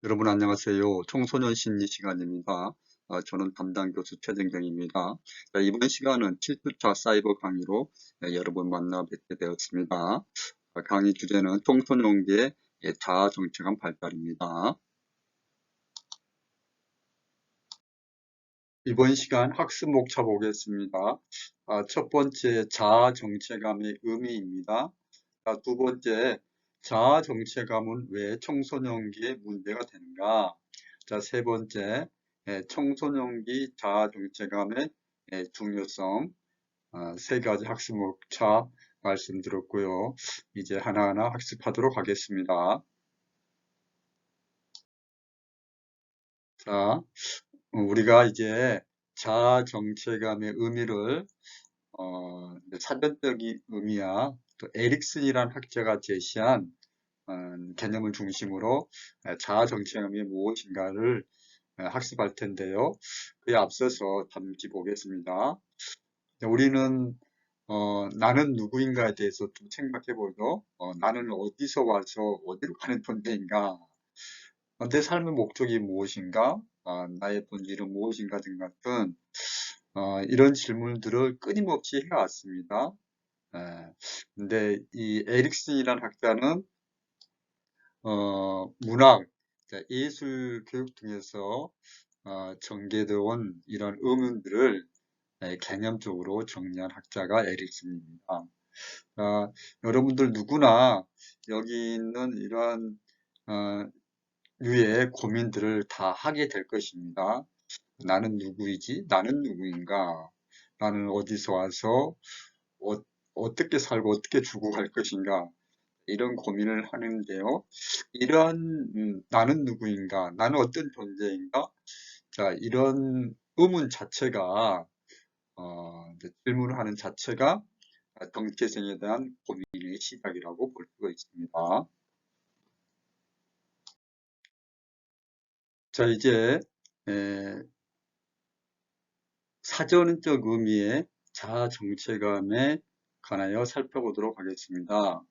여러분 안녕하세요. 청소년 심리 시간입니다. 저는 담당 교수 최정경입니다. 이번 시간은 7주차 사이버 강의로 여러분 만나 뵙게 되었습니다. 강의 주제는 청소년기의 자아 정체감 발달입니다. 이번 시간 학습 목차 보겠습니다. 첫 번째 자아 정체감의 의미입니다. 두 번째 자아 정체감은 왜 청소년기에 문제가 되는가? 세 번째, 청소년기 자아 정체감의 중요성, 세 가지 학습 목차 말씀드렸고요. 이제 하나하나 학습하도록 하겠습니다. 자, 우리가 이제 자아 정체감의 의미를 사전적인 의미야 또 에릭슨이라는 학자가 제시한 개념을 중심으로 자아 정체감이 무엇인가를 학습할 텐데요. 그에 앞서서 잠시 보겠습니다. 우리는 나는 누구인가에 대해서 좀 생각해 보죠. 나는 어디서 와서 어디로 가는 존재인가? 내 삶의 목적이 무엇인가? 나의 본질은 무엇인가 등 같은 이런 질문들을 끊임없이 해왔습니다. 근데 이 에릭슨이라는 학자는 문학, 예술 교육 등에서 전개되어 온 이런 의문들을 개념적으로 정리한 학자가 에릭슨입니다. 여러분들 누구나 여기 있는 이러한 유의 고민들을 다 하게 될 것입니다. 나는 누구이지? 나는 누구인가? 나는 어디서 와서 어떻게 살고 어떻게 죽고 갈 것인가? 이런 고민을 하는데요. 이러한 나는 누구인가? 나는 어떤 존재인가? 이런 의문 자체가 질문을 하는 자체가 정체성에 대한 고민의 시작이라고 볼 수가 있습니다. 이제 사전적 의미의 자아 정체감에 관하여 살펴보도록 하겠습니다.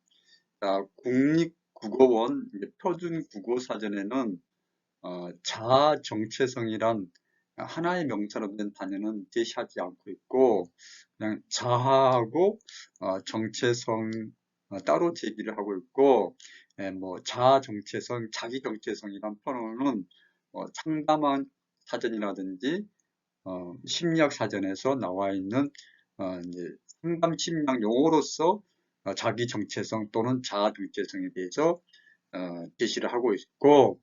국립국어원 표준국어사전에는 자아 정체성이란 하나의 명사로 된 단어는 제시하지 않고 있고 그냥 자아하고 정체성 따로 제기를 하고 있고 자아 정체성, 자기 정체성이란 표현은 상담한 사전이라든지 심리학 사전에서 나와 있는 이제 상담 심리학 용어로서 자기 정체성 또는 자아 정체성에 대해서 제시를 하고 있고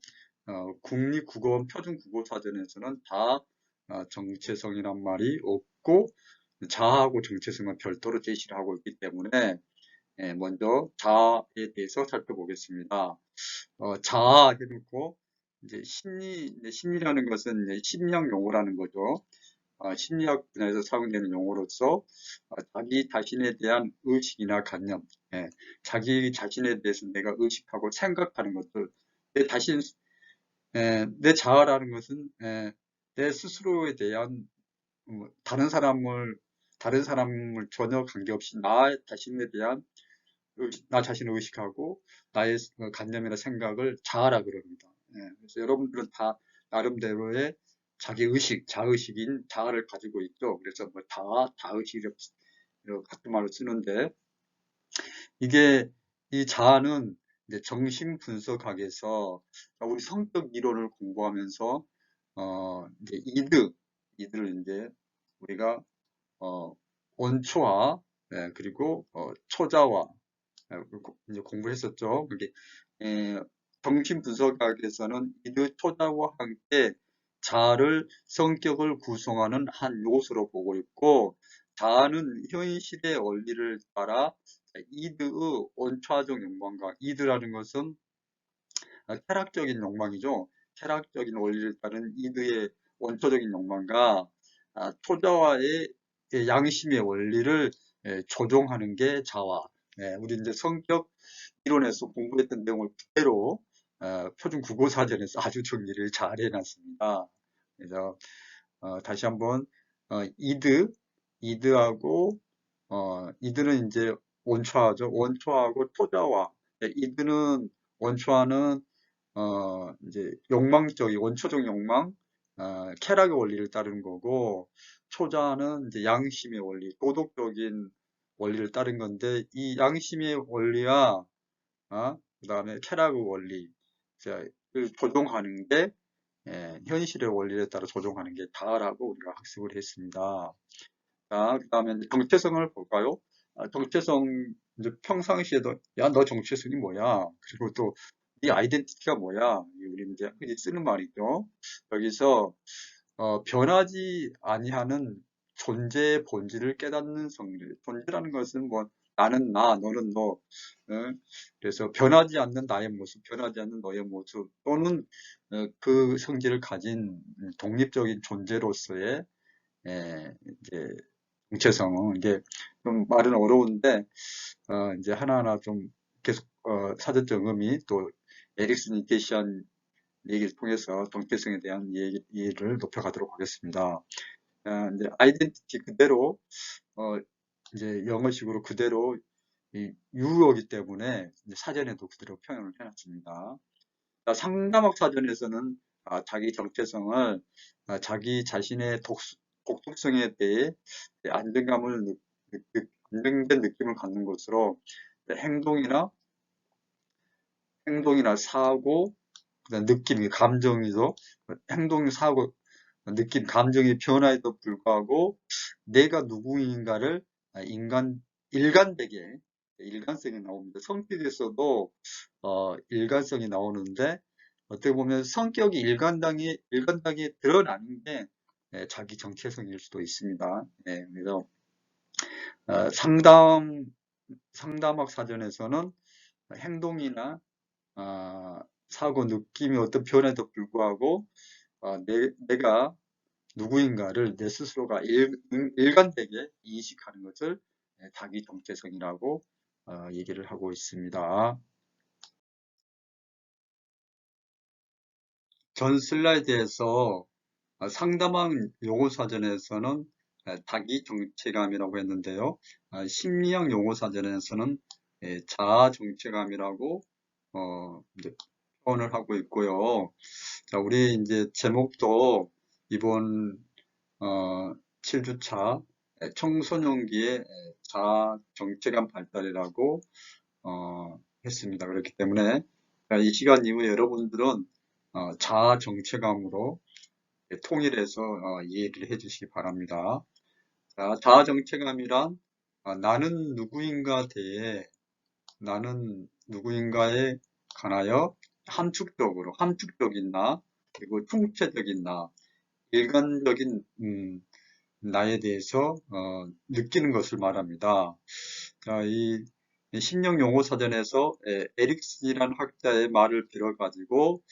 국립국어원 표준국어사전에서는 다 정체성이란 말이 없고 자아하고 정체성은 별도로 제시를 하고 있기 때문에 먼저 자아에 대해서 살펴보겠습니다. 자아 해놓고 이제 심리라는 것은 이제 심리학 용어라는 거죠. 심리학 분야에서 사용되는 용어로서 자기 자신에 대한 의식이나 관념, 자기 자신에 대해서 내가 의식하고 생각하는 것들, 내 자아라는 것은 내 스스로에 대한 다른 사람을 전혀 관계없이 나 자신을 의식하고 나의 관념이나 생각을 자아라 그럽니다. 그래서 여러분들은 다 나름대로의 자기 의식, 자의식인 자아를 가지고 있죠. 그래서 뭐 자의식 같은 말을 쓰는데 이게 이 자아는 이제 정신분석학에서 우리 성격 이론을 공부하면서 이제 이들을 이제 우리가 원초화 그리고 초자화 이제 공부했었죠. 그게 정신분석학에서는 이들 초자와 함께 자아를 성격을 구성하는 한 요소로 보고 있고 자아는 현실의 원리를 따라 이드의 원초적 욕망과 이드라는 것은 쾌락적인 욕망이죠. 쾌락적인 원리를 따른 이드의 원초적인 욕망과 초자와의 양심의 원리를 조종하는 게 자아. 우리 이제 성격 이론에서 공부했던 내용을 그대로 표준 국어사전에서 아주 정리를 잘 해놨습니다. 그래서 다시 한번 이드하고 이드는 이제 원초하죠. 원초하고 토자화. 이드는 원초하는 이제 욕망적인 원초적 욕망, 쾌락의 원리를 따르는 거고, 초자는 이제 양심의 원리, 도덕적인 원리를 따른 건데, 이 양심의 원리와 그다음에 쾌락의 원리, 를 조종하는 게 현실의 원리에 따라 조종하는 게 다라고 우리가 학습을 했습니다. 자, 그다음에 이제 정체성을 볼까요? 정체성 이제 평상시에도 야, 너 정체성이 뭐야? 그리고 또 네 아이덴티티가 뭐야? 우리 이제 흔히 쓰는 말이죠. 여기서 변하지 아니하는 존재의 본질을 깨닫는 성질. 존재라는 것은 뭐 나는 나, 너는 너. 그래서 변하지 않는 나의 모습, 변하지 않는 너의 모습 또는 그 성질을 가진 독립적인 존재로서의 이제 정체성은 이게 좀 말은 어려운데 이제 하나하나 좀 계속 사전적 의미 또 에릭슨 이테시안 얘기를 통해서 정체성에 대한 이해를 높여가도록 하겠습니다. 이제 아이덴티티 그대로 이제 영어식으로 그대로 유효이기 때문에 이제 사전에도 그대로 표현을 해놨습니다. 상담학 사전에서는 자기 정체성을 자기 자신의 독특성에 대해 안정감을 안정된 느낌을 갖는 것으로 행동이나 사고, 그다음 느낌, 감정이죠. 행동, 사고, 느낌, 감정의 변화에도 불구하고 내가 누구인가를 일관되게 일관성이 나옵니다. 성격에서도 일관성이 나오는데 어떻게 보면 성격이 일관되게 드러나는 게 자기 정체성일 수도 있습니다. 그래서 어, 상담 상담학 사전에서는 행동이나 사고, 느낌이 어떤 변화에도 불구하고 내가 누구인가를 내 스스로가 일관되게 인식하는 것을 자기 정체성이라고 얘기를 하고 있습니다. 전 슬라이드에서 상담학 용어사전에서는 자기 정체감이라고 했는데요. 심리학 용어사전에서는 자아 정체감이라고 이제 표현을 하고 있고요. 자, 우리 이제 제목도 이번 7주차 청소년기의 자아 정체감 발달이라고 했습니다. 그렇기 때문에 이 시간 이후에 여러분들은 자아 정체감으로 통일해서 이해를 해주시기 바랍니다. 자, 자아 정체감이란 나는 누구인가 대해 나는 누구인가에 관하여 함축적인 나, 그리고 총체적인 나, 일관적인 나에 대해서 느끼는 것을 말합니다. 자, 이 심령 용어 사전에서 에릭슨이라는 학자의 말을 빌어가지고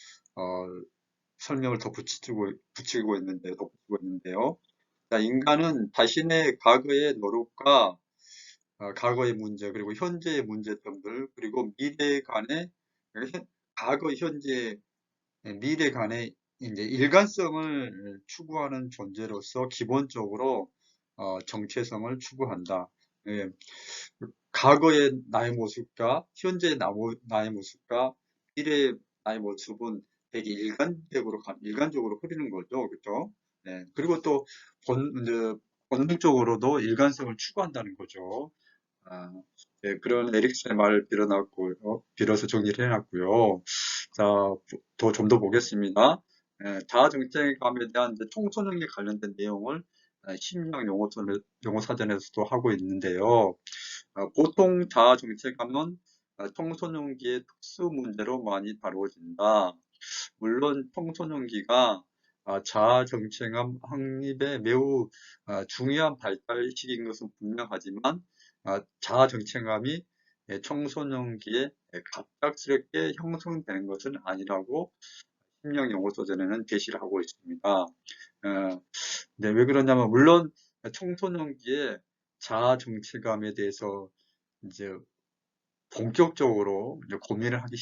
설명을 더 붙이고 있는데요. 자, 인간은 자신의 과거의 노력과 과거의 문제, 그리고 현재의 문제점들, 그리고 미래 간의 과거, 현재, 미래 간의 이제 일관성을 추구하는 존재로서 기본적으로 정체성을 추구한다. 예, 과거의 나의 모습과 현재의 나의 모습과 미래의 나의 모습은 되게 일관적으로 흐르는 거죠. 그렇죠? 네. 그리고 또 이제 본능적으로도 일관성을 추구한다는 거죠. 아, 네, 그런 에릭슨의 말을 빌어서 정리를 해놨고요. 자, 좀 더 보겠습니다. 자아 정체감에 대한 이제 청소년에 관련된 내용을 심리학 용어 사전에서도 하고 있는데요. 보통 자아 정체감은 청소년기의 특수 문제로 많이 다루어진다. 물론 청소년기가 자아 정체감 확립에 매우 중요한 발달 시기인 것은 분명하지만 자아 정체감이 청소년기에 갑작스럽게 형성되는 것은 아니라고 심리학 연구소전에는 제시를 하고 있습니다. 네, 왜 그러냐면 물론 청소년기에 자아 정체감에 대해서 이제 본격적으로 이제 고민을 하기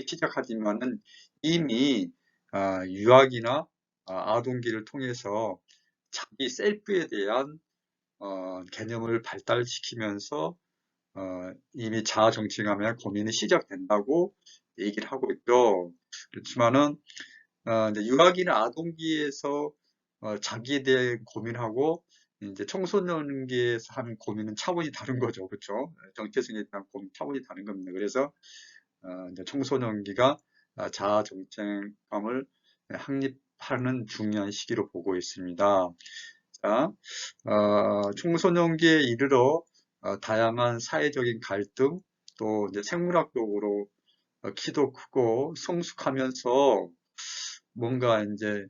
시작하지만은 이미 유아기나 아동기를 통해서 자기 셀프에 대한 개념을 발달시키면서 이미 자아 정체감에 고민이 시작된다고 얘기를 하고 있죠. 그렇지만은 이제 유아기나 아동기에서 자기에 대해 고민하고 이제 청소년기에서 하는 고민은 차원이 다른 거죠. 그렇죠? 정체성에 대한 고민 차원이 다른 겁니다. 그래서 이제 청소년기가 자아 정체감을 확립하는 중요한 시기로 보고 있습니다. 자, 청소년기에 이르러 다양한 사회적인 갈등, 또 이제 생물학적으로 키도 크고 성숙하면서 뭔가 이제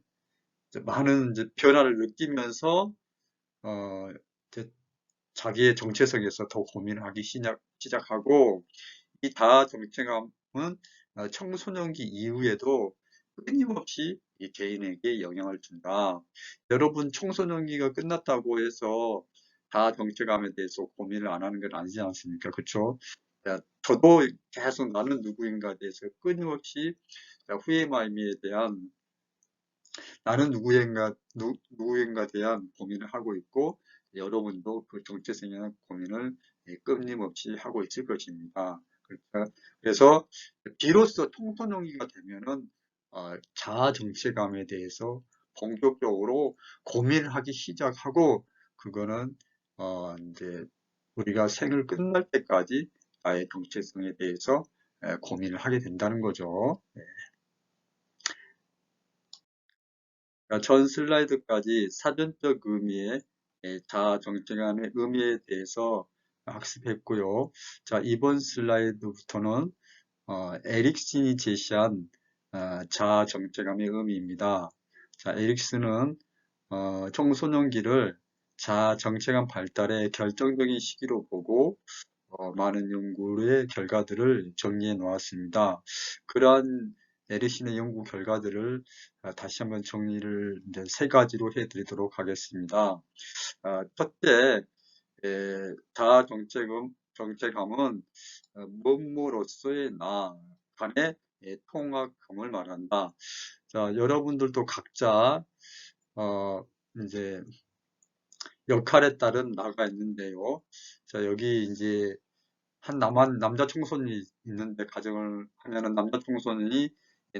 많은 이제 변화를 느끼면서 어, 이제 자기의 정체성에서 더 고민을 하기 시작하고 이 자아 정체감은 청소년기 이후에도 끊임없이 이 개인에게 영향을 준다. 여러분 청소년기가 끝났다고 해서 자아 정체감에 대해서 고민을 안 하는 건 아니지 않습니까? 그렇죠? 저도 계속 나는 누구인가에 대해서 끊임없이 후에마임에 대한 나는 누구인가에 대한 고민을 하고 있고 여러분도 그 정체성에 대한 고민을 끊임없이 하고 있을 것입니다. 그래서 비로소 청소년기가 되면은 자아 정체감에 대해서 본격적으로 고민을 하기 시작하고 그거는 이제 우리가 생을 끝날 때까지 나의 정체성에 대해서 고민을 하게 된다는 거죠. 전 슬라이드까지 사전적 의미의 자아 정체감의 의미에 대해서 학습했고요. 자, 이번 슬라이드부터는 에릭슨이 제시한 자아 정체감의 의미입니다. 자, 에릭슨은 청소년기를 자아 정체감 발달의 결정적인 시기로 보고 많은 연구의 결과들을 정리해 놓았습니다. 그러한 에릭슨의 연구 결과들을 다시 한번 정리를 이제 세 가지로 해드리도록 하겠습니다. 첫째, 자아 정체감은 뭐뭐로서의 나 간의 통합감을 말한다. 자, 여러분들도 각자 이제 역할에 따른 나가 있는데요. 자, 여기 이제 한 남자 청소년이 있는데 가정을 하면은 남자 청소년이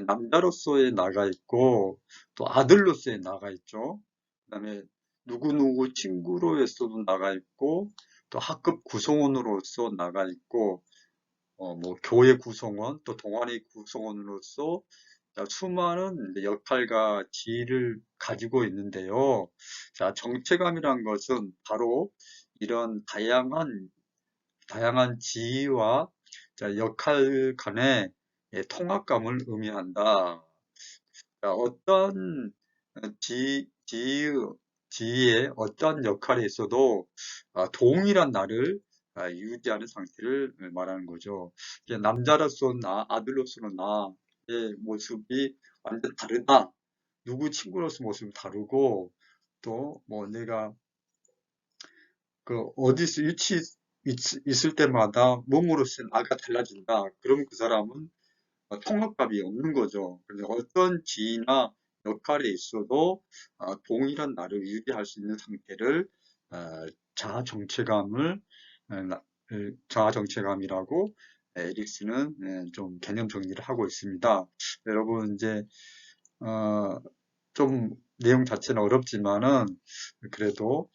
남자로서의 나가 있고 또 아들로서의 나가 있죠. 그다음에 누구누구 친구로서도 나가 있고 또 학급 구성원으로서 나가 있고 뭐 교회 구성원 또 동아리 구성원으로서 수많은 역할과 지위를 가지고 있는데요. 자, 정체감이란 것은 바로 이런 다양한 지위와 역할 간의 통합감을 의미한다. 자, 어떤 지위에 어떤 역할에 있어도 동일한 나를 유지하는 상태를 말하는 거죠. 이제 남자로서 아들로서는 나의 모습이 완전 다르다. 누구 친구로서 모습이 다르고 또 뭐 내가 그 어디서 있을 때마다 몸으로서 나가 달라진다. 그럼 그 사람은 통합감이 없는 거죠. 그래서 어떤 지위나 역할에 있어도 동일한 나를 유지할 수 있는 상태를 어, 자아 정체감을 자아 정체감이라고 에릭스는 좀 개념 정리를 하고 있습니다. 여러분 이제 좀 내용 자체는 어렵지만은 그래도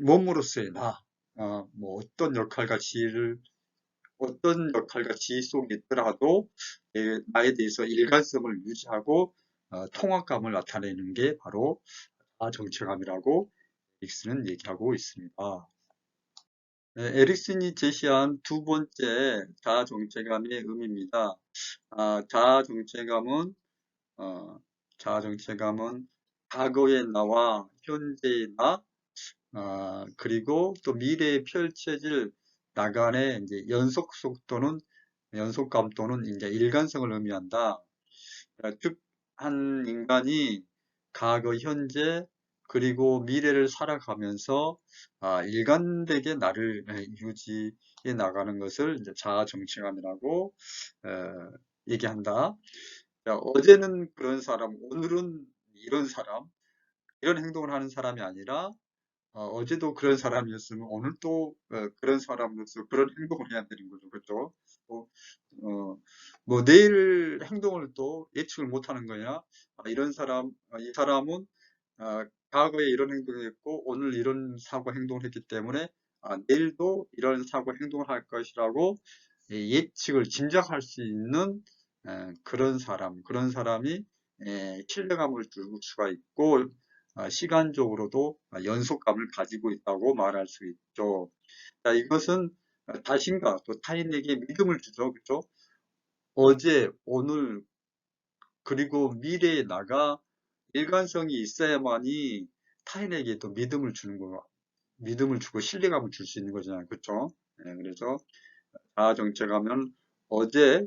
몸으로서의 뭐 어떤 역할과 지위 속에 있더라도 나에 대해서 일관성을 유지하고 통합감을 나타내는 게 바로 자아정체감이라고 에릭슨은 얘기하고 있습니다. 에릭슨이 제시한 두 번째 자아정체감의 의미입니다. 아, 자아정체감은 어, 자아정체감은 과거의 나와 현재의 나, 그리고 또 미래에 펼쳐질 나간의 이제 연속감 또는 이제 일관성을 의미한다. 즉, 한 인간이 과거, 현재, 그리고 미래를 살아가면서 일관되게 나를 유지해 나가는 것을 이제 자아 정체감이라고 얘기한다. 어제는 그런 사람, 오늘은 이런 사람, 이런 행동을 하는 사람이 아니라 어제도 그런 사람이었으면 오늘 또 그런 사람으로서 그런 행동을 해야 되는 거죠. 그렇죠? 또, 뭐 내일 행동을 또 예측을 못하는 거냐? 이런 사람, 이 사람은 과거에 이런 행동을 했고 오늘 이런 사고 행동을 했기 때문에 내일도 이런 사고 행동을 할 것이라고 예측을 짐작할 수 있는 그런 사람이 신뢰감을 줄 수가 있고 시간적으로도 연속감을 가지고 있다고 말할 수 있죠. 자, 이것은 자신과 또 타인에게 믿음을 주죠. 그죠? 어제, 오늘, 그리고 미래에 나가 일관성이 있어야만이 타인에게 또 믿음을 주고 신뢰감을 줄 수 있는 거잖아요. 그렇죠? 그래서 자아 정체감은 어제,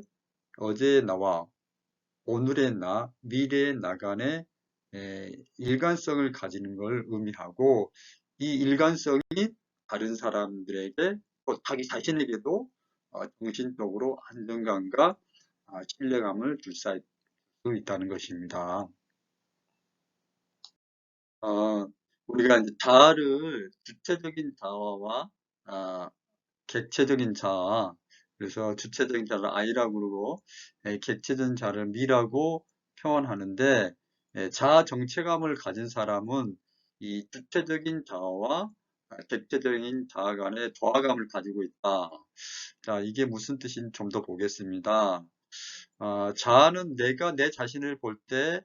어제의 나와 오늘의 나, 미래의 나 간의 일관성을 가지는 걸 의미하고 이 일관성이 다른 사람들에게 또 자기 자신에게도 정신적으로 안정감과 신뢰감을 줄 수 있다는 것입니다. 어, 우리가 이제 자아를 주체적인 자아와 객체적인 자아, 그래서 주체적인 자를 I라고 부르고 객체적인 자를 Me라고 표현하는데 자아 정체감을 가진 사람은 이 주체적인 자아와 객체적인 자아 간의 조화감을 가지고 있다. 자, 이게 무슨 뜻인지 좀 더 보겠습니다. 자아는 내가 내 자신을 볼 때,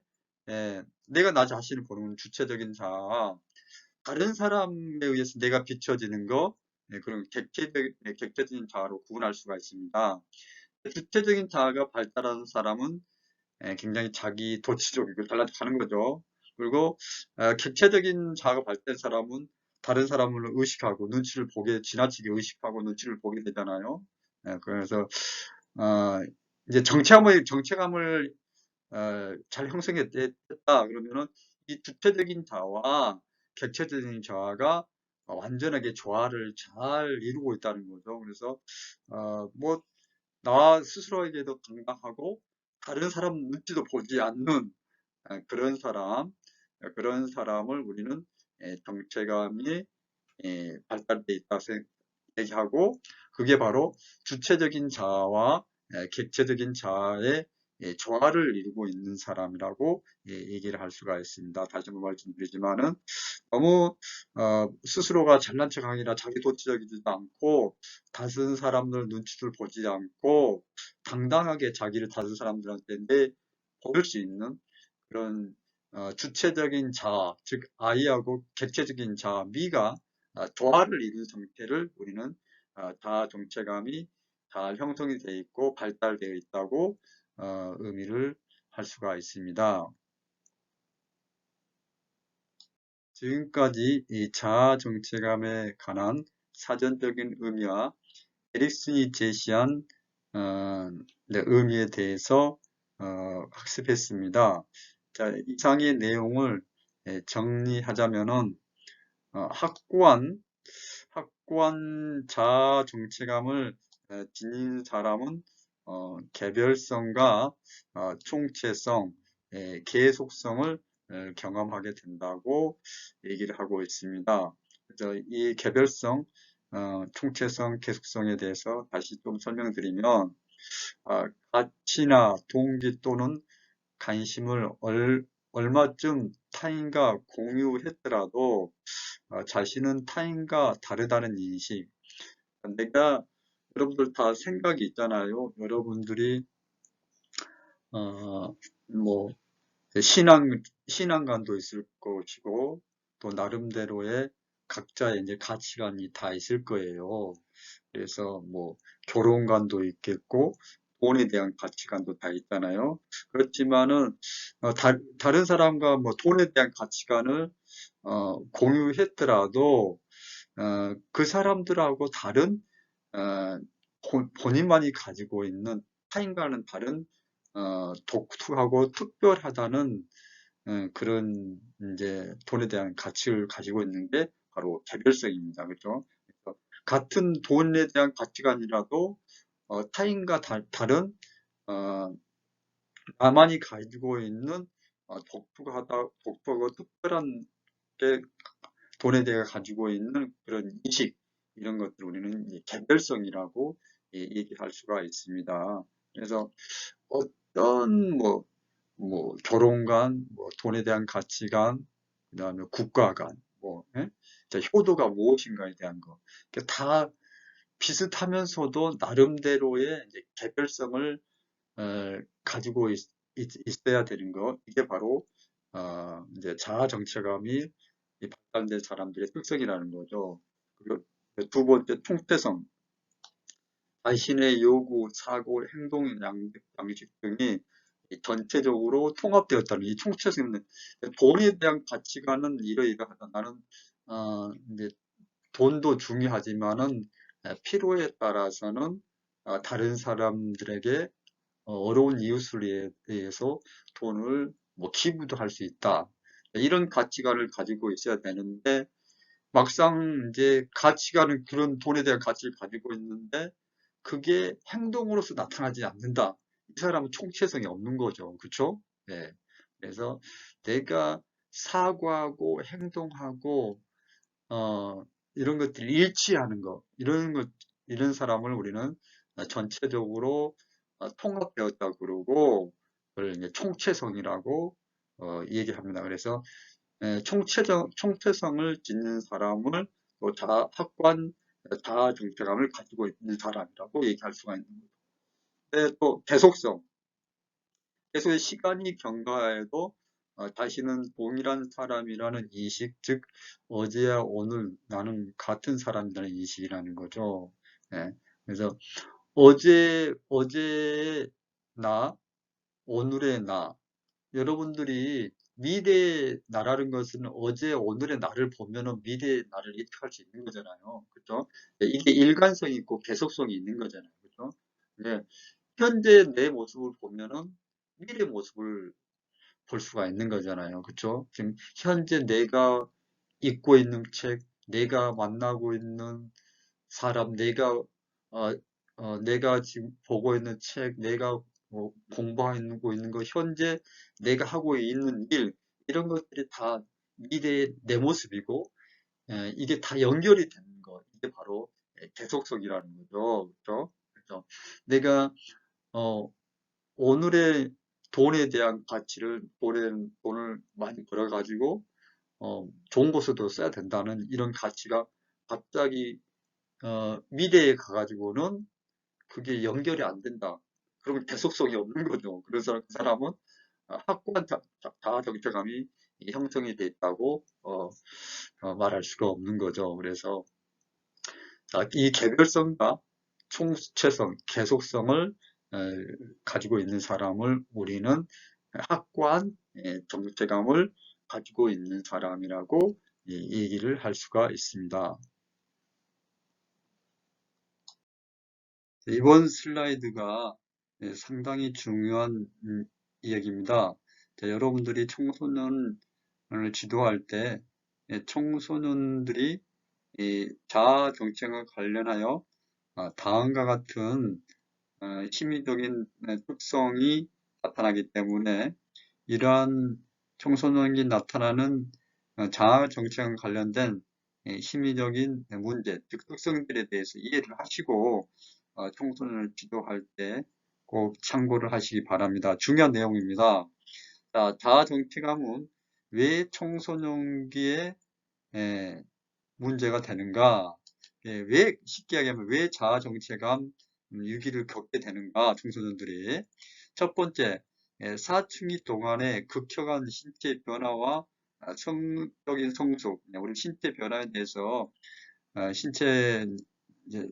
내가 나 자신을 보는 주체적인 자아, 다른 사람에 의해서 내가 비춰지는 거, 그런 객체적인 자아로 구분할 수가 있습니다. 주체적인 자아가 발달하는 사람은 굉장히 자기 도취적이고 달라져가는 거죠. 그리고 객체적인 자아가 발달된 사람은 다른 사람을 의식하고 지나치게 의식하고 눈치를 보게 되잖아요. 그래서 어, 이제 정체감을 잘 형성했다 그러면은 이 주체적인 자아와 객체적인 자아가 완전하게 조화를 잘 이루고 있다는 거죠. 그래서 뭐 나 스스로에게도 당당하고 다른 사람 눈치도 보지 않는 그런 사람을 우리는 정체감이 발달돼 있다 얘기하고 그게 바로 주체적인 자아와 객체적인 자아의 조화를 이루고 있는 사람이라고 얘기를 할 수가 있습니다. 다시 한번 말씀드리지만은 너무 스스로가 잘난 척하기나 자기 도취적이지도 않고 다른 사람들 눈치를 보지 않고 당당하게 자기를 다른 사람들한테 보일 수 있는 그런 주체적인 자아, 즉 I하고 객체적인 자아, 미가 조화를 이룬 상태를 우리는 자아 정체감이 잘 형성이 되어 있고 발달되어 있다고 의미를 할 수가 있습니다. 지금까지 이 자아 정체감에 관한 사전적인 의미와 에릭슨이 제시한 의미에 대해서 학습했습니다. 자, 이상의 내용을 정리하자면은 확고한 자아 정체감을 지닌 사람은 개별성과 총체성, 계속성을 경험하게 된다고 얘기를 하고 있습니다. 그래서 이 개별성, 총체성, 계속성에 대해서 다시 좀 설명드리면 가치나 동기 또는 관심을 얼마쯤 타인과 공유했더라도 자신은 타인과 다르다는 인식. 여러분들 다 생각이 있잖아요. 여러분들이 뭐 신앙관도 있을 것이고 또 나름대로의 각자의 이제 가치관이 다 있을 거예요. 그래서 뭐 결혼관도 있겠고 돈에 대한 가치관도 다 있잖아요. 그렇지만은 다른 사람과 뭐 돈에 대한 가치관을 공유했더라도 그 사람들하고 다른 어, 본인만이 가지고 있는 타인과는 다른 독특하고 특별하다는 그런 이제 돈에 대한 가치를 가지고 있는 게 바로 개별성입니다. 그렇죠? 같은 돈에 대한 가치관이라도 타인과 다른 어, 나만이 가지고 있는 독특하고 특별한 게 돈에 대해 가지고 있는 그런 인식 이런 것들 우리는 개별성이라고 얘기할 수가 있습니다. 그래서 어떤 결혼관, 돈에 대한 가치관, 그다음에 국가관, 예? 자, 효도가 무엇인가에 대한 거. 다 비슷하면서도 나름대로의 이제 개별성을 가지고 어야 되는 거. 이게 바로 이제 자아 정체감이 발달된 사람들의 특성이라는 거죠. 그리고 두 번째 총체성. 자신의 요구, 사고, 행동 양식 등이 전체적으로 통합되었다는 이 총체성은 돈에 대한 가치관은 이러이러하다. 나는 이제 돈도 중요하지만은 필요에 따라서는 다른 사람들에게 어려운 이웃을 위해서 돈을 기부도 할 수 있다. 이런 가치관을 가지고 있어야 되는데 막상 이제 가치관은 그런 돈에 대한 가치를 가지고 있는데 그게 행동으로서 나타나지 않는다. 이 사람은 총체성이 없는 거죠. 그렇죠? 네. 그래서 내가 사고하고 행동하고 이런 것들이 일치하는 거, 이런 사람을 우리는 전체적으로 통합되었다 그러고, 그걸 이제 총체성이라고 얘기합니다. 그래서 총체성을 짓는 사람을 또 학관, 자아 정체감을 가지고 있는 사람이라고 얘기할 수가 있는 거죠. 근데 또 계속성. 계속 시간이 경과해도 다시는 동일한 사람이라는 인식, 즉 어제와 오늘 나는 같은 사람이라는 인식이라는 거죠. 예. 그래서 어제의 나, 오늘의 나, 여러분들이 미래의 나라는 것은 어제 오늘의 나를 보면은 미래의 나를 예측할 수 있는 거잖아요. 그렇죠? 이게 일관성이 있고 계속성이 있는 거잖아요. 그렇죠? 예. 현재 내 모습을 보면은 미래 모습을 볼 수가 있는 거잖아요. 그렇죠? 지금 현재 내가 읽고 있는 책, 내가 만나고 있는 사람, 내가 지금 보고 있는 책, 내가 공부하고 있는 거, 현재 내가 하고 있는 일, 이런 것들이 다 미래의 내 모습이고, 이게 다 연결이 되는 거, 이게 바로 계속성이라는 거죠. 그렇죠? 그래서 내가 어, 오늘의 돈에 대한 가치를, 돈을 많이 벌어가지고, 좋은 곳에도 써야 된다는 이런 가치가 갑자기, 미래에 가가지고는 그게 연결이 안 된다. 그러면 계속성이 없는 거죠. 그래서 그 사람은 확고한 자아 정체감이 형성이 돼 있다고, 말할 수가 없는 거죠. 그래서, 이 개별성과 총체성, 계속성을 가지고 있는 사람을 우리는 확고한 정체감을 가지고 있는 사람이라고 얘기를 할 수가 있습니다. 이번 슬라이드가 상당히 중요한 이야기입니다. 여러분들이 청소년을 지도할 때 청소년들이 이 자아 정체과 관련하여 다음과 같은 심리적인 특성이 나타나기 때문에 이러한 청소년기 나타나는 자아 정체과 관련된 심리적인 문제, 즉 특성들에 대해서 이해를 하시고 청소년을 지도할 때 꼭 참고를 하시기 바랍니다. 중요한 내용입니다. 자, 자아 정체감은 왜 청소년기에 문제가 되는가? 왜 쉽게 얘기하면 왜 자아 정체감 위기를 겪게 되는가? 청소년들이 첫 번째, 사춘기 동안의 급격한 신체 변화와 성적인 성숙, 우리 신체 변화에 대해서 신체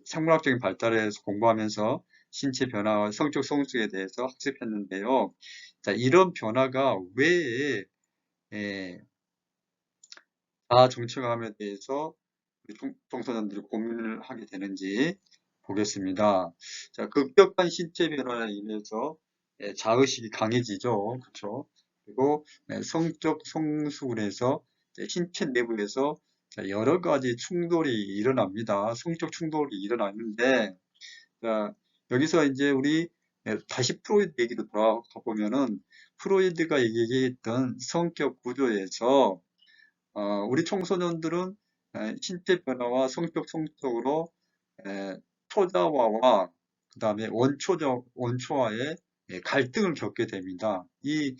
생물학적인 발달에 대해서 공부하면서 신체 변화와 성적 성숙에 대해서 학습했는데요. 자, 이런 변화가 왜 자아 정체감에 대해서 청소년들이 고민을 하게 되는지 보겠습니다. 자, 급격한 신체 변화에 인해서 자의식이 강해지죠. 그렇죠? 그리고 성적 성숙을 해서 신체 내부에서 여러 가지 충돌이 일어납니다. 성적 충돌이 일어나는데, 자, 여기서 이제 우리 다시 프로이드 얘기로 돌아가 보면은 프로이드가 얘기했던 성격 구조에서 우리 청소년들은 신체 변화와 성적 성적으로 초자화와 다음에 원초와의 갈등을 겪게 됩니다. 이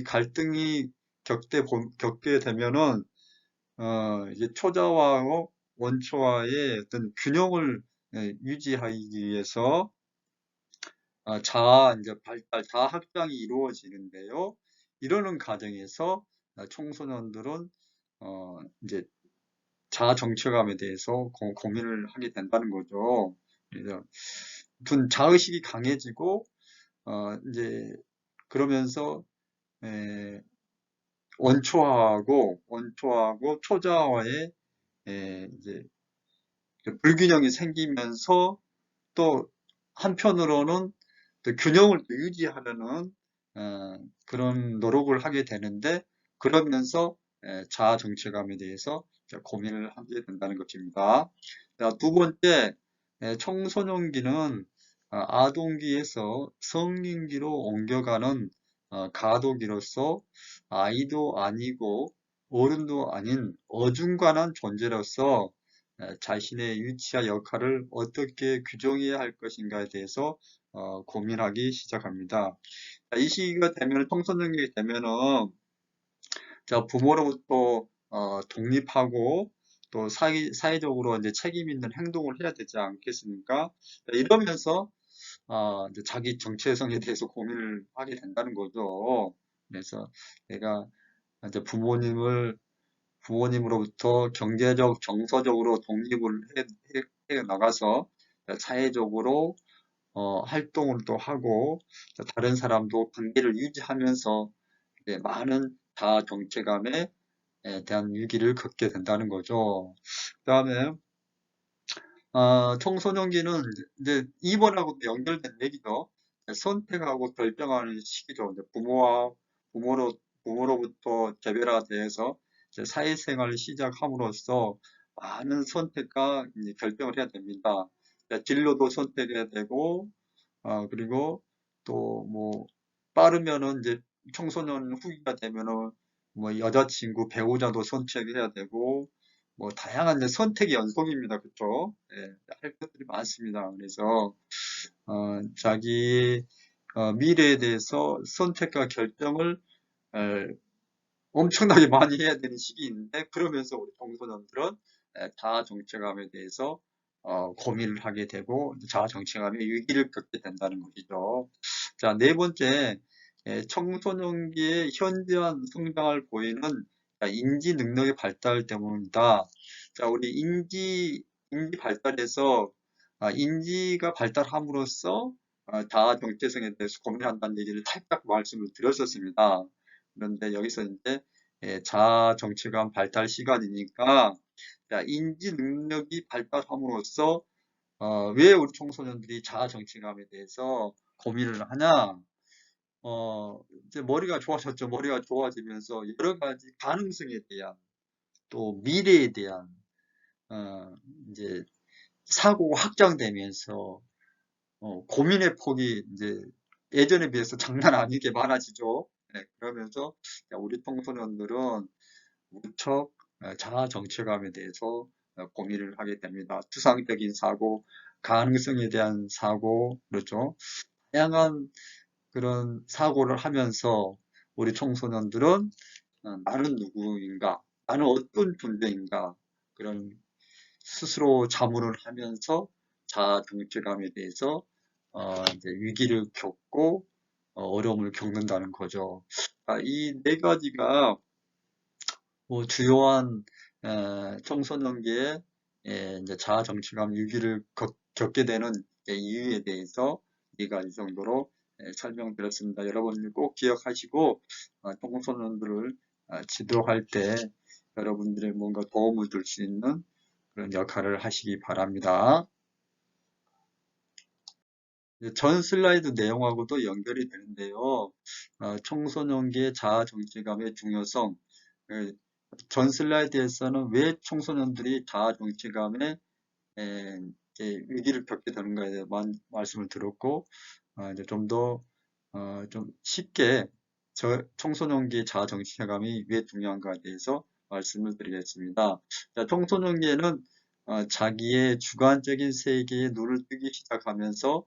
갈등이 겪게 되면은, 이제 초자와 원초와의 어떤 균형을 유지하기 위해서 이제 자아 확장이 이루어지는데요. 이러는 과정에서 청소년들은 이제 자아 정체감에 대해서 고민을 하게 된다는 거죠. 그래서 자의식이 강해지고 이제 그러면서 원초하고 초자아와의 이제 불균형이 생기면서 또 한편으로는 또 균형을 또 유지하려는 그런 노력을 하게 되는데, 그러면서 자아 정체감에 대해서 고민을 하게 된다는 것입니다. 자, 두 번째, 청소년기는 아동기에서 성인기로 옮겨가는 가도기로서 아이도 아니고 어른도 아닌 어중간한 존재로서 자신의 위치와 역할을 어떻게 규정해야 할 것인가에 대해서 고민하기 시작합니다. 자, 이 시기가 되면, 청소년기 되면은, 자, 부모로부터 독립하고 또 사회적으로 이제 책임 있는 행동을 해야 되지 않겠습니까? 자, 이러면서 이제 자기 정체성에 대해서 고민을 하게 된다는 거죠. 그래서 내가 이제 부모님으로부터 경제적, 정서적으로 독립을 해 나가서 사회적으로 활동을 또 하고, 다른 사람도 관계를 유지하면서 많은 자아 정체감에 대한 위기를 겪게 된다는 거죠. 그 다음에 청소년기는 이제 입원하고 연결된 얘기죠. 선택하고 결정하는 시기죠. 이제 부모로부터 개별화돼서 이제 사회생활을 시작함으로써 많은 선택과 이제 결정을 해야 됩니다. 진로도 선택해야 되고, 그리고 또 뭐 빠르면은 이제 청소년 후기가 되면은 뭐 여자친구, 배우자도 선택해야 되고, 뭐 다양한 이제 선택의 연속입니다. 그쵸? 예, 할 것들이 많습니다. 그래서 자기 미래에 대해서 선택과 결정을 에, 엄청나게 많이 해야 되는 시기인데, 그러면서 우리 청소년들은 자아 정체감에 대해서 고민을 하게 되고 자아 정체감의 위기를 겪게 된다는 것이죠. 자, 네 번째, 청소년기의 현저한 성장을 보이는 인지 능력의 발달 때문이다. 자, 우리 인지 발달에서 인지가 발달함으로써 자아 정체성에 대해서 고민한다는 얘기를 살짝 말씀을 드렸었습니다. 그런데 여기서 이제 자아 정체감 발달 시간이니까, 자, 인지 능력이 발달함으로써 왜 우리 청소년들이 자아 정체감에 대해서 고민을 하냐? 이제 머리가 좋아졌죠. 머리가 좋아지면서 여러 가지 가능성에 대한, 또 미래에 대한 어, 이제 사고가 확장되면서 고민의 폭이 이제 예전에 비해서 장난 아니게 많아지죠. 네, 그러면서 우리 청소년들은 무척 자아 정체감에 대해서 고민을 하게 됩니다. 추상적인 사고, 가능성에 대한 사고, 그렇죠. 다양한 그런 사고를 하면서 우리 청소년들은 나는 누구인가, 나는 어떤 존재인가, 그런 스스로 자문을 하면서 자아 정체감에 대해서 이제 위기를 겪고 어려움을 겪는다는 거죠. 이 네 가지가 뭐 주요한 청소년기에 이제 자아 정체감 위기를 겪게 되는 이유에 대해서 네 가지 정도로 설명드렸습니다. 여러분들 꼭 기억하시고 청소년들을 지도할 때 여러분들의 뭔가 도움을 줄 수 있는 그런 역할을 하시기 바랍니다. 전 슬라이드 내용하고도 연결이 되는데요. 청소년기의 자아 정체감의 중요성. 예, 전 슬라이드에서는 왜 청소년들이 자아 정체감에 이제 위기를 겪게 되는가에 대해 말씀을 드렸고, 이제 좀 더 좀 쉽게 청소년기의 자아 정체감이 왜 중요한가에 대해서 말씀을 드리겠습니다. 자, 청소년기에는 자기의 주관적인 세계에 눈을 뜨기 시작하면서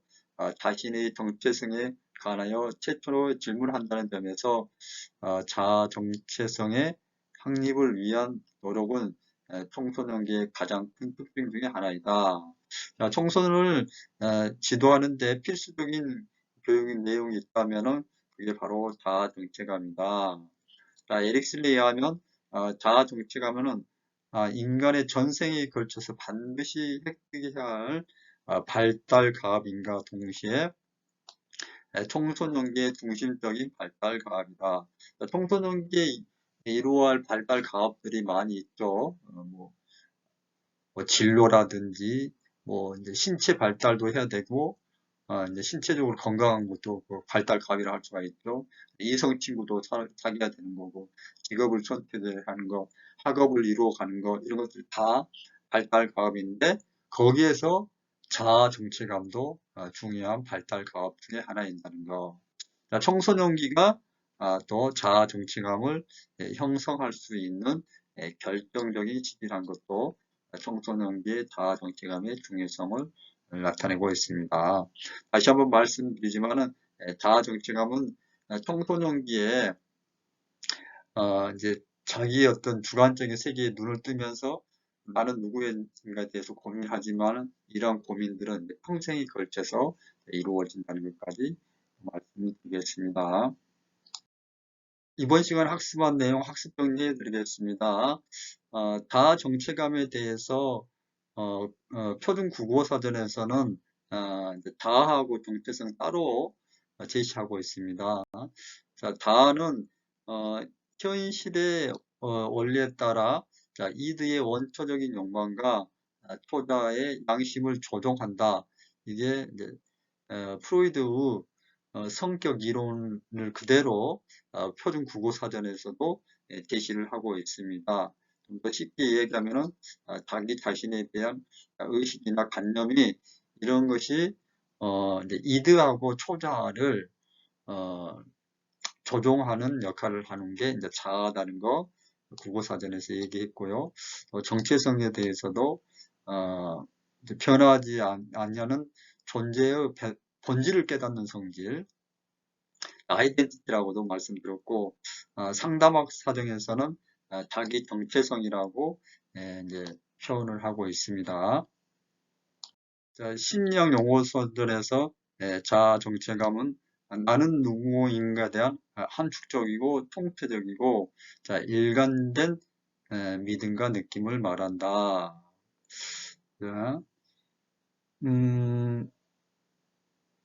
자신의 정체성에 관하여 최초로 질문한다는 점에서 자아 정체성의 확립을 위한 노력은 청소년기의 가장 큰 특징 중에 하나이다. 자, 청소년을 지도하는 데 필수적인 교육 내용이 있다면은 그게 바로 자아 정체감이다. 자, 에릭슨에 의하면 자아 정체감은 인간의 전생에 걸쳐서 반드시 획득해야 할 발달 가압인가 동시에 청소년기의 중심적인 발달 가압이다. 청소년기에 이루어할 발달 가압들이 많이 있죠. 뭐 진로라든지 이제 신체 발달도 해야 되고 이제 신체적으로 건강한 것도 그 발달 가압이라 할 수가 있죠. 이성 친구도 사귀어야 되는 거고 직업을 선택하는 거, 학업을 이루어 가는 거 이런 것들 다 발달 가압인데 거기에서 자아 정체감도 중요한 발달 가압 중에 하나인다는 거. 청소년기가 또 자아 정체감을 형성할 수 있는 결정적인 시기란 것도 청소년기의 자아 정체감의 중요성을 나타내고 있습니다. 다시 한번 말씀드리지만은 자아 정체감은 청소년기에 이제 자기의 어떤 주관적인 세계에 눈을 뜨면서 나는 누구인가에 대해서 고민하지만 이러한 고민들은 평생에 걸쳐서 이루어진다는 것까지 말씀을 드리겠습니다. 이번 시간 학습한 내용 학습 정리해 드리겠습니다. 자아 정체감에 대해서 표준 국어사전에서는 이제 자아하고 정체성 따로 제시하고 있습니다. 자, 자아는 현실의 원리에 따라 이드의 원초적인 욕망과 초자의 양심을 조종한다. 이게 이제 프로이드의 성격 이론을 그대로 표준 국어사전에서도 제시를 하고 있습니다. 좀 더 쉽게 얘기하면은 자기 자신에 대한 의식이나 관념이 이런 것이 이제 이드하고 초자를 조종하는 역할을 하는 게 이제 자아다는 거 국어사전에서 얘기했고요. 정체성에 대해서도 이제 변하지 않냐는 존재의 본질을 깨닫는 성질, 아이덴티티라고도 말씀드렸고, 상담학 사정에서는 자기 정체성이라고 이제 표현을 하고 있습니다. 자, 심리학 용어서들에서 자아 정체감은 나는 누구인가에 대한 함축적이고 통폐적이고 일관된 믿음과 느낌을 말한다. 자,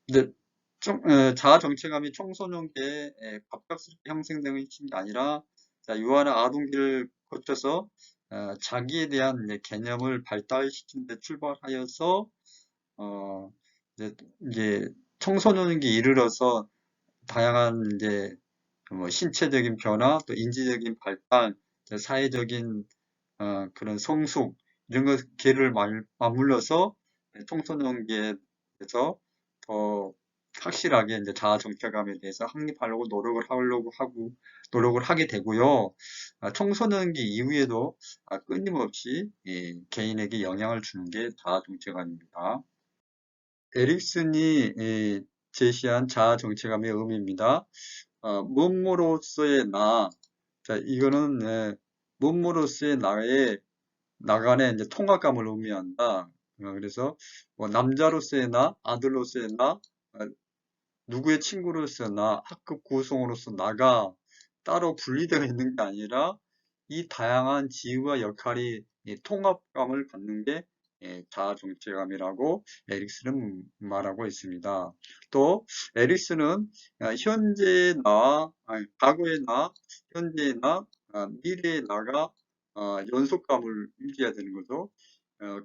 근데 자아 정체감이 청소년기에 갑작스럽게 형성되는 것이 아니라 유아나 아동기를 거쳐서 자기에 대한 개념을 발달시키는 데 출발하여서 이제 청소년기 이르러서 다양한 이제 뭐 신체적인 변화, 또 인지적인 발달, 사회적인 그런 성숙 이런 것들을 맞물려서 청소년기에서 더 확실하게 이제 자아 정체감에 대해서 확립하려고 노력을 하게 되고요. 청소년기 이후에도 끊임없이 개인에게 영향을 주는 게 자아 정체감입니다. 에릭슨이 제시한 자아 정체감의 의미입니다. 몸으로서의 자, 이거는 몸으로서의 나간의 이제 통합감을 의미한다. 그래서 뭐 남자로서의 아들로서의 누구의 친구로서의 학급 구성으로서 나가 따로 분리되어 있는 게 아니라 이 다양한 지위와 역할이 통합감을 갖는 게 자아 정체감이라고 에릭슨은 말하고 있습니다. 또 에릭슨은 현재의 과거의 현재의 미래의 나가 연속감을 유지해야 되는 거죠.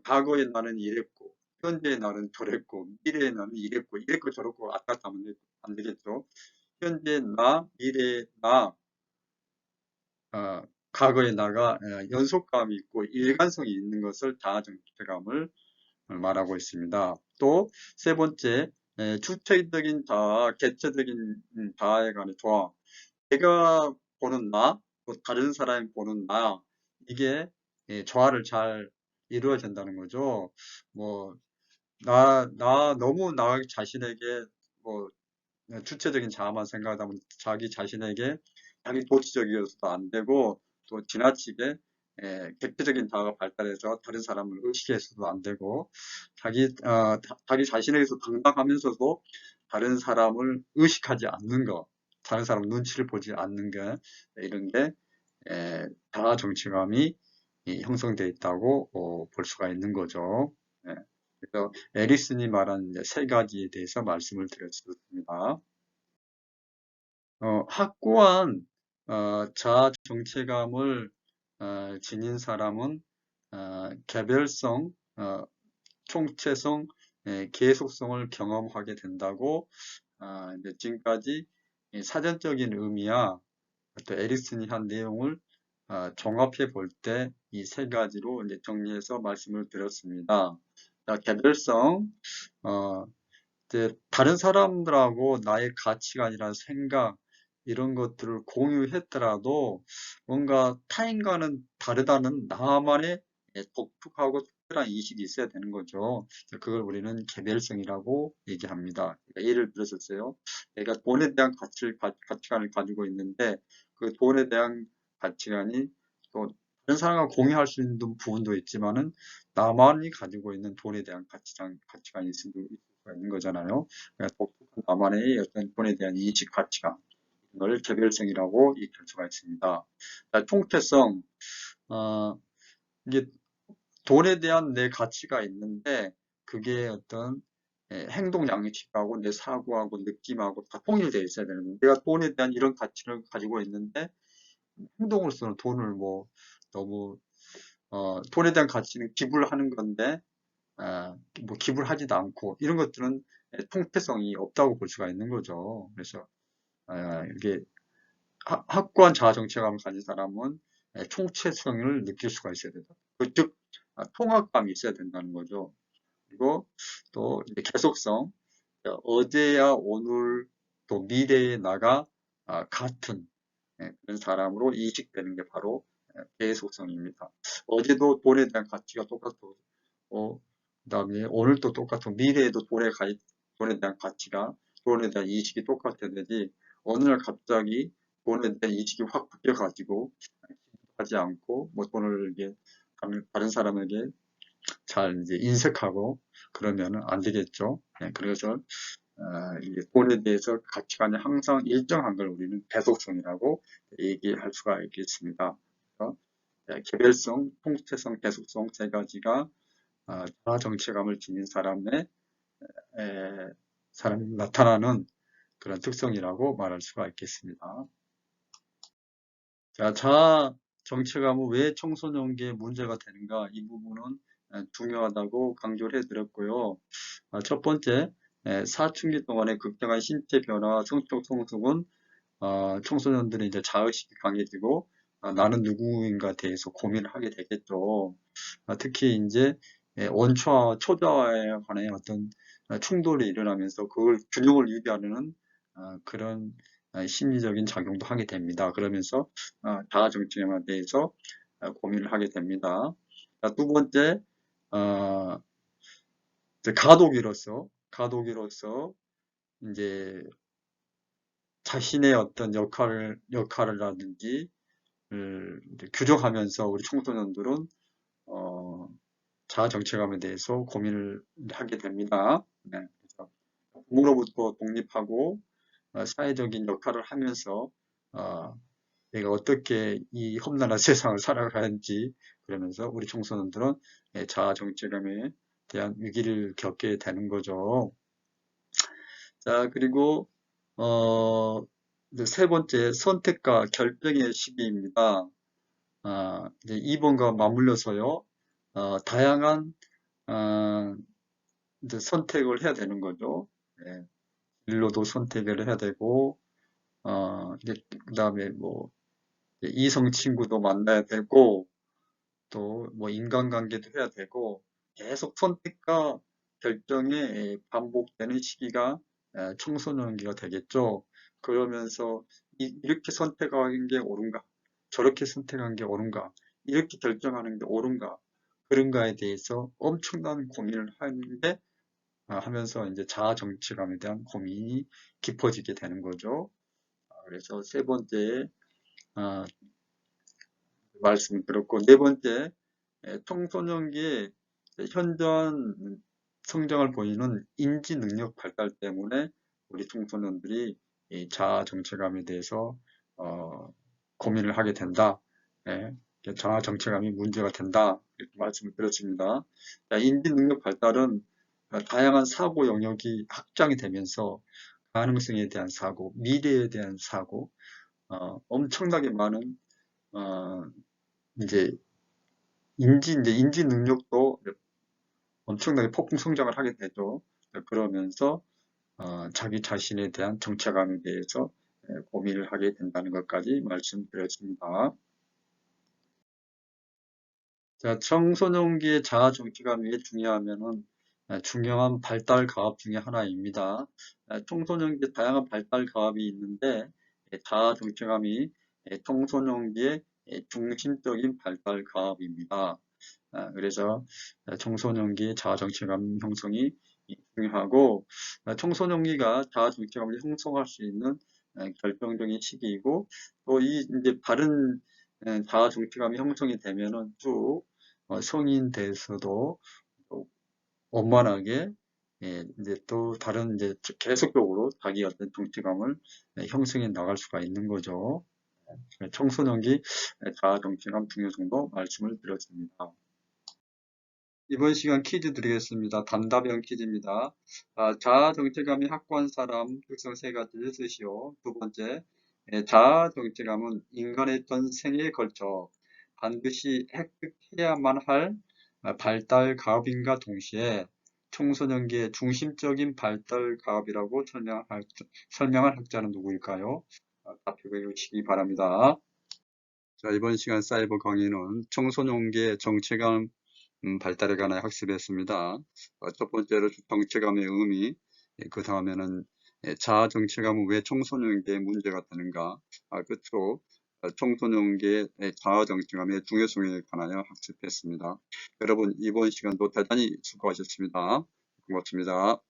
과거의 나는 이랬고, 현재의 나는 저랬고, 미래의 나는 이랬고 저랬고 왔다 갔다 하면 안 되겠죠. 현재 미래의 과거의 나가 연속감이 있고 일관성이 있는 것을 자아 정체감을 말하고 있습니다. 또 세 번째, 주체적인 자아, 개체적인 자아에 관한 조화. 내가 보는 또 다른 사람이 보는 이게 조화를 잘 이루어진다는 거죠. 뭐 너무 나 자신에게 뭐 주체적인 자아만 생각하다 보면 자기 자신에게 자기 도취적이어서도 안 되고 또 지나치게 객체적인 자아가 발달해서 다른 사람을 의식해서도 안 되고 자기 자신에게서 당당하면서도 다른 사람을 의식하지 않는 거, 다른 사람 눈치를 보지 않는 게 이런 게 자아 정체감이 형성되어 있다고 볼 수가 있는 거죠. 예. 그래서 에릭슨이 말한 이제 세 가지에 대해서 말씀을 드렸습니다. 확고한 자아 정체감을 지닌 사람은 개별성, 총체성, 계속성을 경험하게 된다고 이제 지금까지 이 사전적인 의미야 또 에릭슨이 한 내용을 종합해 볼 때 이 세 가지로 이제 정리해서 말씀을 드렸습니다. 자, 개별성, 어, 이제 다른 사람들하고 나의 가치관이나 생각 이런 것들을 공유했더라도 뭔가 타인과는 다르다는 나만의 독특하고 특별한 인식이 있어야 되는 거죠. 그걸 우리는 개별성이라고 얘기합니다. 그러니까 예를 들었었어요. 내가 돈에 대한 가치관을 가지고 있는데 그 돈에 대한 가치관이 또 다른 사람과 공유할 수 있는 부분도 있지만은 나만이 가지고 있는 돈에 대한 가치관이 있을 수가 있는 거잖아요. 그러니까 독특한 나만의 어떤 돈에 대한 인식 가치관, 이걸 개별성이라고 얘기할 수가 있습니다. 총체성, 어, 이게 돈에 대한 내 가치가 있는데 그게 어떤 행동 양식하고 내 사고하고 느낌하고 다 통일되어 있어야 되는 거예요. 내가 돈에 대한 이런 가치를 가지고 있는데 행동으로서는 돈을 뭐 너무 돈에 대한 가치는 기부를 하는 건데 뭐 기부를 하지도 않고 이런 것들은 통폐성이 없다고 볼 수가 있는 거죠. 그래서 이게 확고한 자아 정체감을 가진 사람은 총체성을 느낄 수가 있어야 된다. 즉 통합감이 있어야 된다는 거죠. 그리고 또 이제 계속성, 어제야 오늘 또 미래의 나가 같은 그런 사람으로 인식되는 게 바로 계속성입니다. 어제도 돈에 대한 가치가 똑같고, 그다음에 오늘도 똑같고, 미래에도 돈에 대한 가치가, 돈에 대한 인식이 똑같아야 되지, 어느 날 갑자기 돈에 대한 인식이 확 바뀌어가지고, 하지 않고, 뭐 돈을 이게 다른 사람에게 잘 이제 인색하고, 그러면은 안 되겠죠. 그래서 이게 돈에 대해서 가치관이 항상 일정한 걸 우리는 배속성이라고 얘기할 수가 있겠습니다. 그래서 개별성, 통체성, 배속성 세 가지가 자아 정체감을 지닌 사람이 나타나는 그런 특성이라고 말할 수가 있겠습니다. 자, 자아 정체감은 왜 청소년기에 문제가 되는가? 이 부분은 중요하다고 강조를 해드렸고요. 첫 번째, 사춘기 동안의 극경한 신체 변화와 성적 성숙은 청소년들이 이제 자의식이 강해지고 나는 누구인가 대해서 고민을 하게 되겠죠. 특히 이제 원초와 초자에 관한 어떤 충돌이 일어나면서 그걸 균형을 유지하려는 그런 심리적인 작용도 하게 됩니다. 그러면서 자아 정체에 대해서 고민을 하게 됩니다. 두 번째, 어, 이제 가독이로서 이제 자신의 어떤 역할이라든지 규정하면서 우리 청소년들은 어, 자아 정체감에 대해서 고민을 하게 됩니다. 네, 그래서 부모로부터 독립하고 사회적인 역할을 하면서 어, 내가 어떻게 이 험난한 세상을 살아가는지 그러면서 우리 청소년들은 자아 정체감에 대한 위기를 겪게 되는 거죠. 자, 그리고 이제 세 번째 선택과 결정의 시기입니다. 이제 2번과 맞물려서요. 다양한 이제 선택을 해야 되는 거죠. 예, 진로도 선택을 해야 되고 이제 그다음에 뭐 이성 친구도 만나야 되고 또 뭐 인간관계도 해야 되고 계속 선택과 결정이 반복되는 시기가 청소년기가 되겠죠. 그러면서 이렇게 선택하는 게 옳은가, 저렇게 선택한 게 옳은가, 이렇게 결정하는 게 옳은가, 그런가에 대해서 엄청난 고민을 하는데 하면서 이제 자아 정체감에 대한 고민이 깊어지게 되는 거죠. 그래서 세 번째 아, 말씀 들었고, 네 번째 청소년기에 현저한 성장을 보이는 인지 능력 발달 때문에 우리 청소년들이 이 자아 정체감에 대해서 고민을 하게 된다. 예, 자아 정체감이 문제가 된다. 이렇게 말씀을 드렸습니다. 자, 인지 능력 발달은 다양한 사고 영역이 확장이 되면서 가능성에 대한 사고, 미래에 대한 사고, 엄청나게 많은 어, 이제 이제 인지 능력도 엄청나게 폭풍 성장을 하게 되죠. 그러면서 자기 자신에 대한 정체감에 대해서 고민을 하게 된다는 것까지 말씀드렸습니다. 자, 청소년기의 자아 정체감이 왜 중요하면은 중요한 발달 가압 중에 하나입니다. 청소년기에 다양한 발달 가압이 있는데 자아 정체감이 청소년기의 중심적인 발달 가압입니다. 그래서 청소년기 자아정체감 형성이 중요하고 청소년기가 자아정체감을 형성할 수 있는 결정적인 시기이고 또 이 이제 바른 자아정체감이 형성이 되면은 쭉 성인 돼서도 또 원만하게 이제 또 다른 이제 계속적으로 자기 어떤 정체감을 형성해 나갈 수가 있는 거죠. 청소년기 자아정체감 중요성도 말씀을 드렸습니다. 이번 시간 퀴즈 드리겠습니다. 단답형 퀴즈입니다. 자아 정체감이 확고한 사람 특성 세 가지를 쓰시오. 두 번째, 자아 정체감은 인간의 전생에 걸쳐 반드시 획득해야만 할 발달 가업인가 동시에 청소년기의 중심적인 발달 가업이라고 설명한 학자는 누구일까요? 답변해 주시기 바랍니다. 자, 이번 시간 사이버 강의는 청소년기의 정체감 발달에 관해 학습했습니다. 첫 번째로 정체감의 의미, 그 다음에는 자아 정체감은 왜 청소년기에 문제가 되는가, 끝으로 청소년기의 자아 정체감의 중요성에 관하여 학습했습니다. 여러분, 이번 시간도 대단히 수고하셨습니다. 고맙습니다.